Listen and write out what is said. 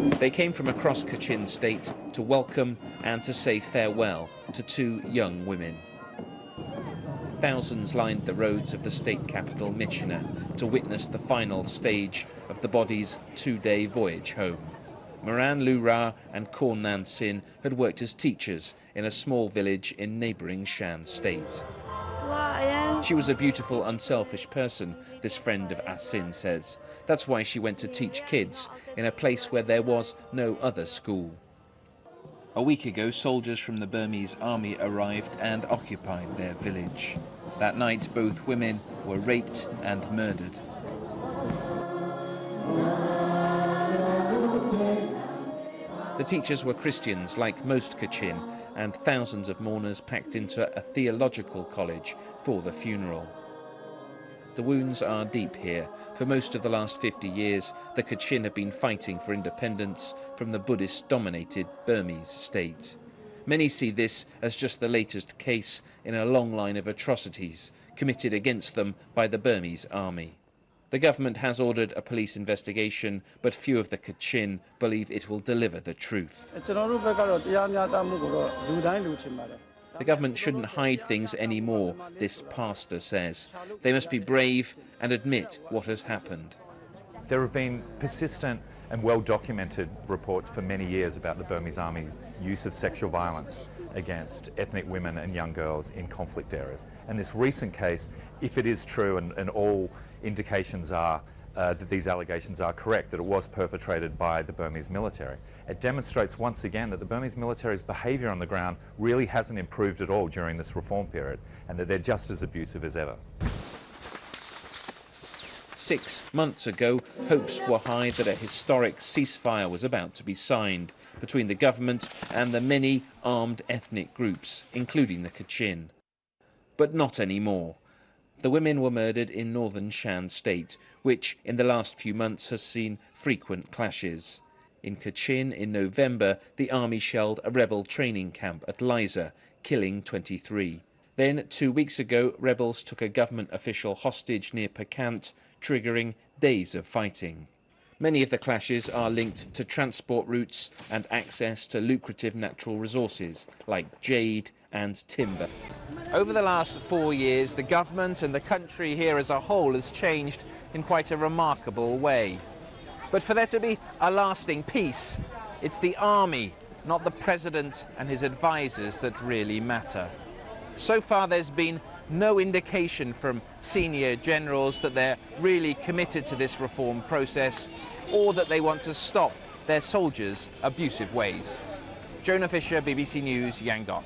They came from across Kachin state to welcome and to say farewell to two young women. Thousands lined the roads of the state capital, Myitkyina, to witness the final stage of the body's two-day voyage home. Moran Lura and Korn Nan Sin had worked as teachers in a small village in neighbouring Shan state. She was a beautiful, unselfish person, this friend of Asin says. That's why she went to teach kids in a place where there was no other school. A week ago, soldiers from the Burmese army arrived and occupied their village. That night, both women were raped and murdered. The teachers were Christians, like most Kachin, and thousands of mourners packed into a theological college for the funeral. The wounds are deep here. For most of the last 50 years, the Kachin have been fighting for independence from the Buddhist-dominated Burmese state. Many see this as just the latest case in a long line of atrocities committed against them by the Burmese army. The government has ordered a police investigation, but few of the Kachin believe it will deliver the truth. The government shouldn't hide things anymore, this pastor says. They must be brave and admit what has happened. There have been persistent and well-documented reports for many years about the Burmese army's use of sexual violence against ethnic women and young girls in conflict areas. And this recent case, if it is true and all indications are that these allegations are correct, that it was perpetrated by the Burmese military, it demonstrates once again that the Burmese military's behaviour on the ground really hasn't improved at all during this reform period, and that they're just as abusive as ever. 6 months ago, hopes were high that a historic ceasefire was about to be signed between the government and the many armed ethnic groups, including the Kachin. But not anymore. The women were murdered in northern Shan state, which in the last few months has seen frequent clashes. In Kachin, in November, the army shelled a rebel training camp at Liza, killing 23. Then, 2 weeks ago, rebels took a government official hostage near Pakant, triggering days of fighting. Many of the clashes are linked to transport routes and access to lucrative natural resources like jade and timber. Over the last 4 years, the government and the country here as a whole has changed in quite a remarkable way. But for there to be a lasting peace, it's the army, not the president and his advisors, that really matter. So far, there's been no indication from senior generals that they're really committed to this reform process or that they want to stop their soldiers' abusive ways. Jonah Fisher, BBC News, Yangon.